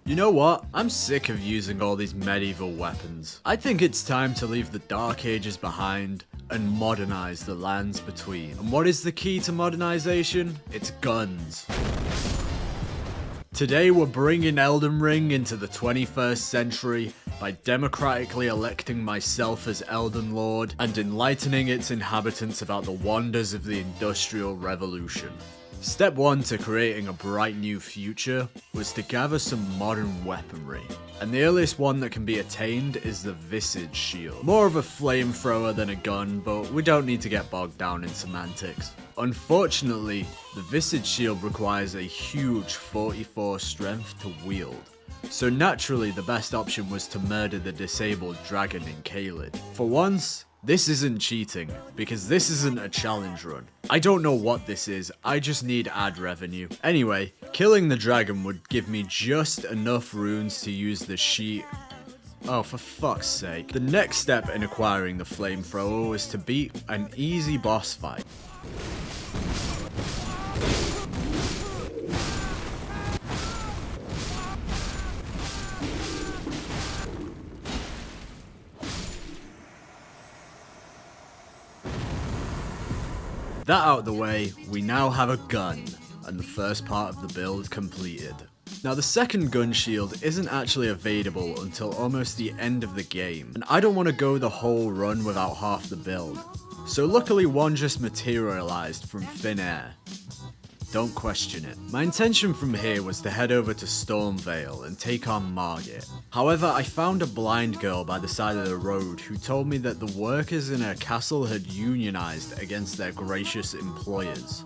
You know what? I'm sick of using all these medieval weapons. I think it's time to leave the Dark Ages behind and modernize the lands between. And what is the key to modernization? It's guns. Today we're bringing Elden Ring into the 21st century by democratically electing myself as Elden Lord and enlightening its inhabitants about the wonders of the Industrial Revolution. Step 1 to creating a bright new future was to gather some modern weaponry, and the earliest one that can be attained is the Visage Shield. More of a flamethrower than a gun, but we don't need to get bogged down in semantics. Unfortunately, the Visage Shield requires a huge 44 strength to wield, so naturally the best option was to murder the disabled dragon in Caelid. For once, this isn't cheating, because this isn't a challenge run. I don't know what this is, I just need ad revenue. Anyway, killing the dragon would give me just enough runes to use the sheet. Oh, for fuck's sake. The next step in acquiring the flamethrower was to beat an easy boss fight. That out of the way, we now have a gun, and the first part of the build completed. Now the second gun shield isn't actually available until almost the end of the game, and I don't want to go the whole run without half the build. So luckily one just materialized from thin air. Don't question it. My intention from here was to head over to Stormvale and take on Margit. However, I found a blind girl by the side of the road who told me that the workers in her castle had unionized against their gracious employers.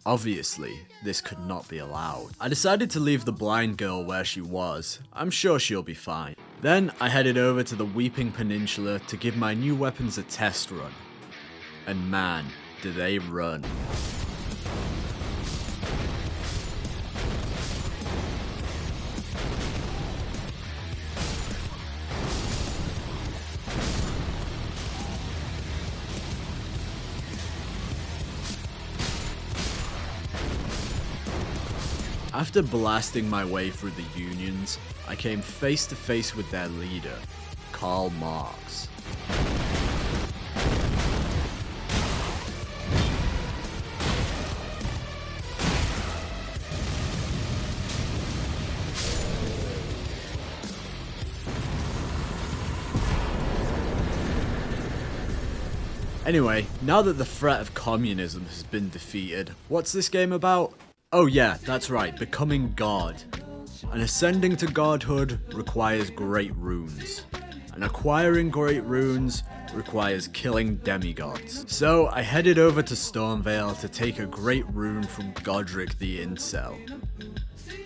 Obviously, this could not be allowed. I decided to leave the blind girl where she was. I'm sure she'll be fine. Then I headed over to the Weeping Peninsula to give my new weapons a test run. And man, do they run. After blasting my way through the unions, I came face to face with their leader, Karl Marx. Anyway, now that the threat of communism has been defeated, what's this game about? Oh yeah, that's right, becoming God. And ascending to godhood requires great runes. And acquiring great runes requires killing demigods. So I headed over to Stormvale to take a great rune from Godric the Incel.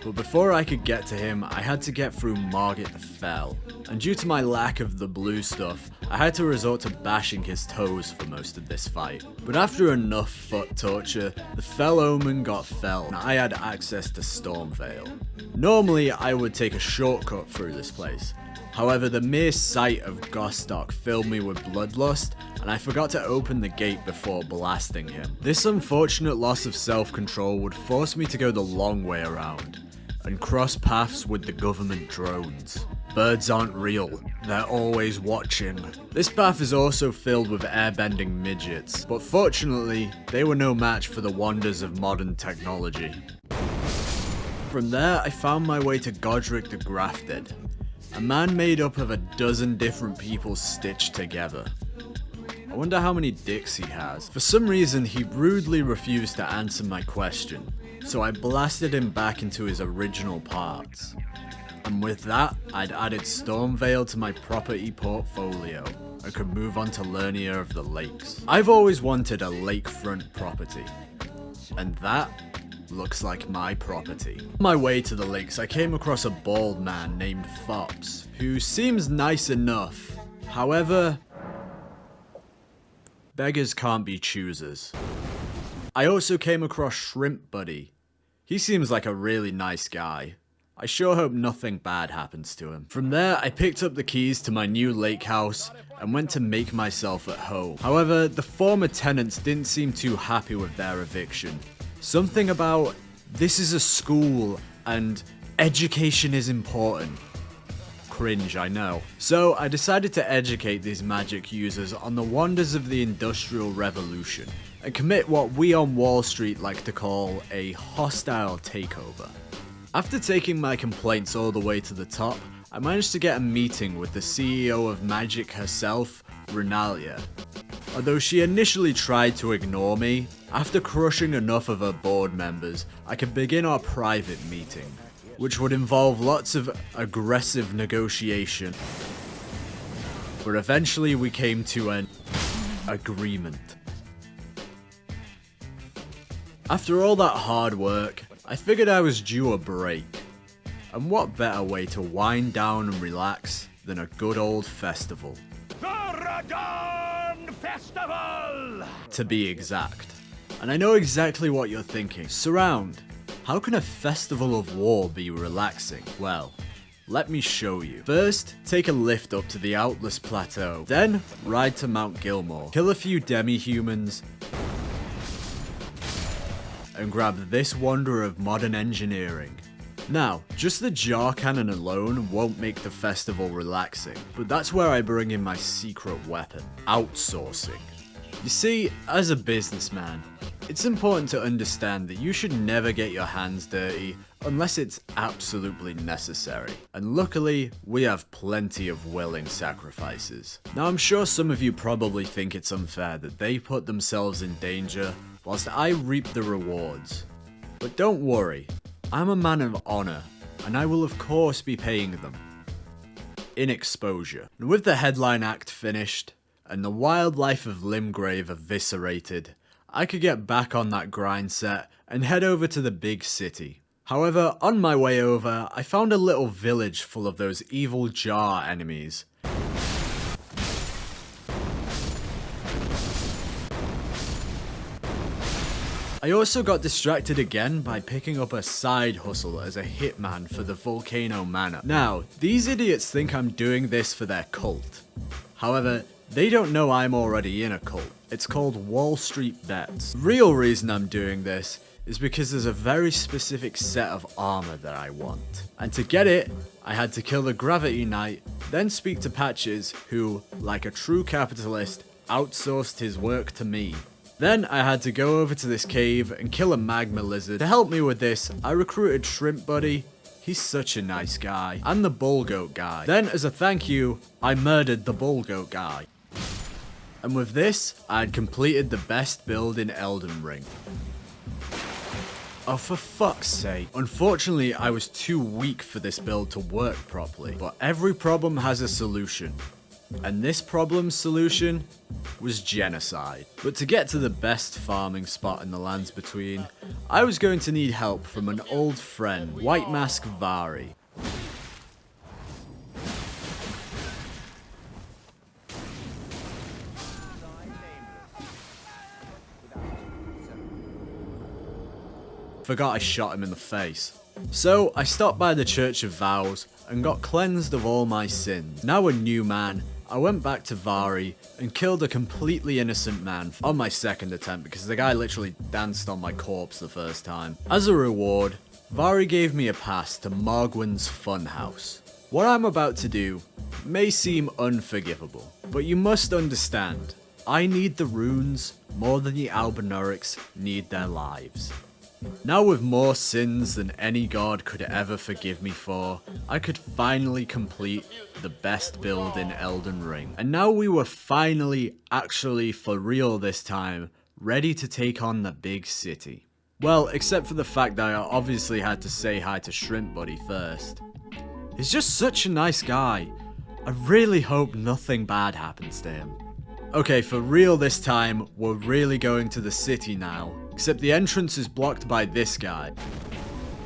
But before I could get to him, I had to get through Margit the Fell. And due to my lack of the blue stuff, I had to resort to bashing his toes for most of this fight. But after enough foot torture, the Fell Omen got fell, and I had access to Stormvale. Normally, I would take a shortcut through this place. However, the mere sight of Gostock filled me with bloodlust, and I forgot to open the gate before blasting him. This unfortunate loss of self-control would force me to go the long way around, and cross paths with the government drones. Birds aren't real, they're always watching. This path is also filled with airbending midgets, but fortunately, they were no match for the wonders of modern technology. From there, I found my way to Godric the Grafted, a man made up of a dozen different people stitched together. I wonder how many dicks he has. For some reason, he rudely refused to answer my question, so I blasted him back into his original parts. And with that, I'd added Stormvale to my property portfolio and could move on to Lernia of the Lakes. I've always wanted a lakefront property, and that looks like my property. On my way to the lakes, I came across a bald man named Fops, who seems nice enough. However, beggars can't be choosers. I also came across Shrimp Buddy. He seems like a really nice guy. I sure hope nothing bad happens to him. From there, I picked up the keys to my new lake house and went to make myself at home. However, the former tenants didn't seem too happy with their eviction. Something about, this is a school, and Education is important. Cringe, I know. So I decided to educate these magic users on the wonders of the Industrial Revolution and commit what we on Wall Street like to call a hostile takeover. After taking my complaints all the way to the top, I managed to get a meeting with the CEO of Magic herself, Renalia. Although she initially tried to ignore me, after crushing enough of her board members, I could begin our private meeting, which would involve lots of aggressive negotiation. But eventually we came to an agreement. After all that hard work, I figured I was due a break. And what better way to wind down and relax than a good old festival? The Radon Festival! To be exact. And I know exactly what you're thinking. Surround. How can a festival of war be relaxing? Well, let me show you. First, take a lift up to the Outless Plateau. Then, ride to Mount Gilmore. Kill a few demi-humans. And grab this wonder of modern engineering. Now, just the jar cannon alone won't make the festival relaxing, but that's where I bring in my secret weapon, outsourcing. You see, as a businessman, it's important to understand that you should never get your hands dirty unless it's absolutely necessary. And luckily, we have plenty of willing sacrifices. Now I'm sure some of you probably think it's unfair that they put themselves in danger whilst I reap the rewards. But don't worry, I'm a man of honor, and I will of course be paying them. In exposure. And with the headline act finished, and the wildlife of Limgrave eviscerated, I could get back on that grind set and head over to the big city. However, on my way over, I found a little village full of those evil jar enemies. I also got distracted again by picking up a side hustle as a hitman for the Volcano Manor. Now, these idiots think I'm doing this for their cult. However, they don't know I'm already in a cult. It's called Wall Street Bets. The real reason I'm doing this is because there's a very specific set of armor that I want. And to get it, I had to kill the Gravity Knight, then speak to Patches, who, like a true capitalist, outsourced his work to me. Then I had to go over to this cave and kill a magma lizard. To help me with this, I recruited Shrimp Buddy. He's such a nice guy. And the Bull Goat guy. Then as a thank you, I murdered the Bull Goat guy. And with this, I had completed the best build in Elden Ring. Oh, for fuck's sake. Unfortunately, I was too weak for this build to work properly. But every problem has a solution. And this problem's solution was genocide. But to get to the best farming spot in the lands between, I was going to need help from an old friend, White Mask Vari. Forgot I shot him in the face. So I stopped by the Church of Vows and got cleansed of all my sins. Now a new man, I went back to Vari and killed a completely innocent man on my second attempt because the guy literally danced on my corpse the first time. As a reward, Vari gave me a pass to Margwyn's Funhouse. What I'm about to do may seem unforgivable, but you must understand, I need the runes more than the Albinaurics need their lives. Now with more sins than any god could ever forgive me for, I could finally complete the best build in Elden Ring. And now we were finally, actually for real this time, ready to take on the big city. Well, except for the fact that I obviously had to say hi to Shrimp Buddy first. He's just such a nice guy. I really hope nothing bad happens to him. Okay, for real this time, we're really going to the city now. Except the entrance is blocked by this guy.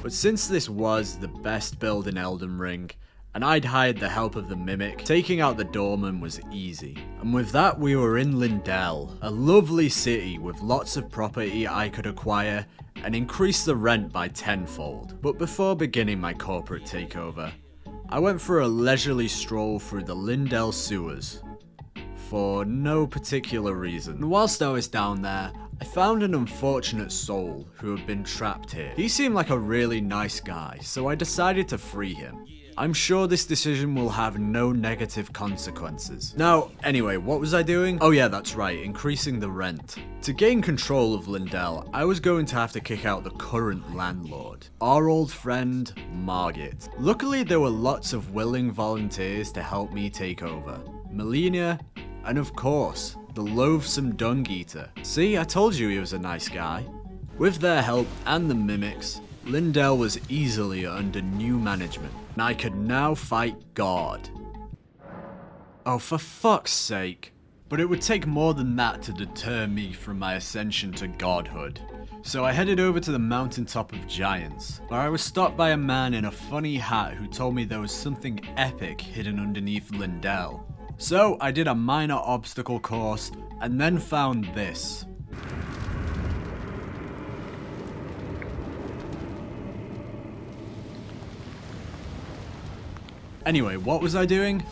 But since this was the best build in Elden Ring, and I'd hired the help of the Mimic, taking out the doorman was easy. And with that we were in Lindell, a lovely city with lots of property I could acquire and increase the rent by tenfold. But before beginning my corporate takeover, I went for a leisurely stroll through the Lindell sewers. for no particular reason. And whilst I was down there, I found an unfortunate soul who had been trapped here. He seemed like a really nice guy, so I decided to free him. I'm sure this decision will have no negative consequences. Now, anyway, what was I doing? Oh yeah, that's right, increasing the rent. To gain control of Lindell, I was going to have to kick out the current landlord, our old friend, Margit. Luckily, there were lots of willing volunteers to help me take over. Melina, and of course, the loathsome dung eater. See, I told you he was a nice guy. With their help and the mimics, Lindell was easily under new management, and I could now fight God. Oh, for fuck's sake. But it would take more than that to deter me from my ascension to godhood. So I headed over to the mountaintop of giants, where I was stopped by a man in a funny hat who told me there was something epic hidden underneath Lindell. So I did a minor obstacle course, and then found this. Anyway, what was I doing?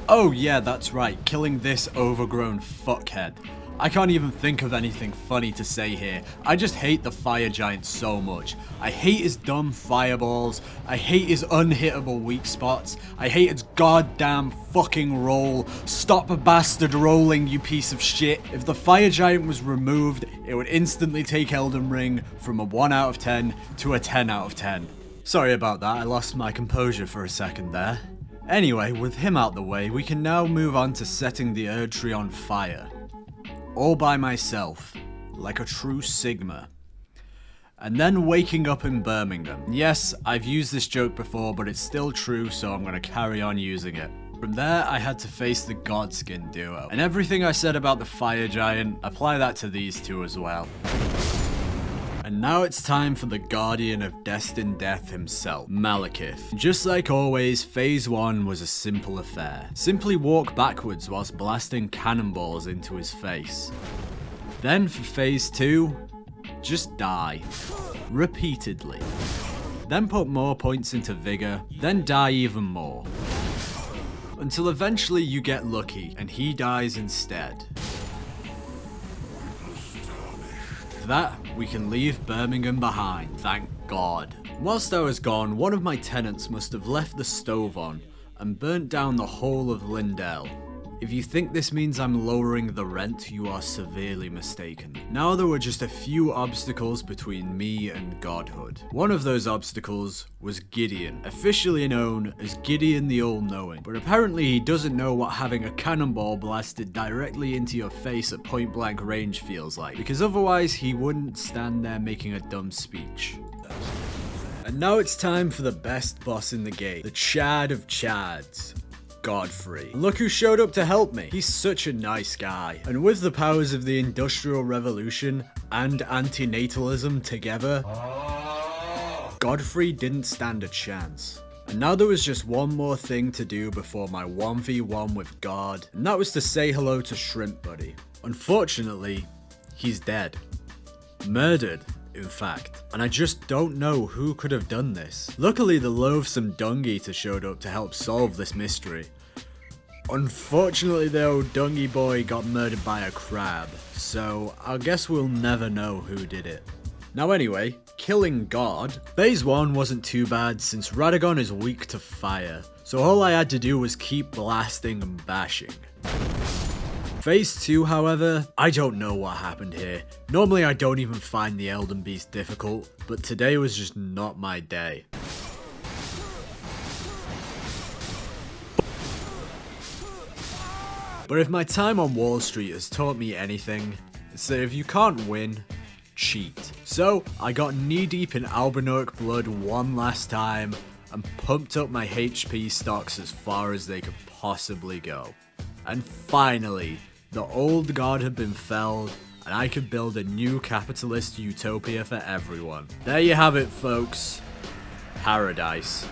Oh yeah, that's right, killing this overgrown fuckhead. I can't even think of anything funny to say here. I just hate the fire giant so much. I hate his dumb fireballs. I hate his unhittable weak spots. I hate its goddamn fucking roll. Stop a bastard rolling, you piece of shit. If the fire giant was removed, it would instantly take Elden Ring from a 1 out of 10 to a 10 out of 10. Sorry about that, I lost my composure for a second there. Anyway, with him out the way, we can now move on to setting the Erd Tree on fire. All by myself, like a true Sigma. And then waking up in Birmingham. Yes, I've used this joke before, but it's still true, so I'm gonna carry on using it. From there, I had to face the Godskin duo. And everything I said about the fire giant, apply that to these two as well. And now it's time for the Guardian of Destined Death himself, Malekith. Just like always, phase 1 was a simple affair. Simply walk backwards whilst blasting cannonballs into his face. Then for phase 2, just die. Repeatedly. Then put more points into vigor, then die even more. Until eventually you get lucky and he dies instead. For that, we can leave Birmingham behind, thank God. Whilst I was gone, one of my tenants must have left the stove on and burnt down the whole of Lindell. If you think this means I'm lowering the rent, you are severely mistaken. Now there were just a few obstacles between me and godhood. One of those obstacles was Gideon, officially known as Gideon the All-Knowing. But apparently he doesn't know what having a cannonball blasted directly into your face at point-blank range feels like, because otherwise he wouldn't stand there making a dumb speech. And now it's time for the best boss in the game, the Chad of Chads. Godfrey. Look who showed up to help me. He's such a nice guy. And with the powers of the Industrial Revolution and antinatalism together, Godfrey didn't stand a chance. And now there was just one more thing to do before my 1v1 with God, and that was to say hello to Shrimp Buddy. Unfortunately, he's dead. Murdered, in fact. And I just don't know who could have done this. Luckily, the loathsome dung eater showed up to help solve this mystery. Unfortunately though, Dungy Boy got murdered by a crab, so I guess we'll never know who did it. Now anyway, killing God. Phase 1 wasn't too bad since Radagon is weak to fire, so all I had to do was keep blasting and bashing. Phase 2, however, I don't know what happened here. Normally I don't even find the Elden Beast difficult, but today was just not my day. But if my time on Wall Street has taught me anything, it's that if you can't win, cheat. So I got knee deep in Albinoic blood one last time and pumped up my HP stocks as far as they could possibly go. And finally, the old god had been felled, and I could build a new capitalist utopia for everyone. There you have it, folks. Paradise.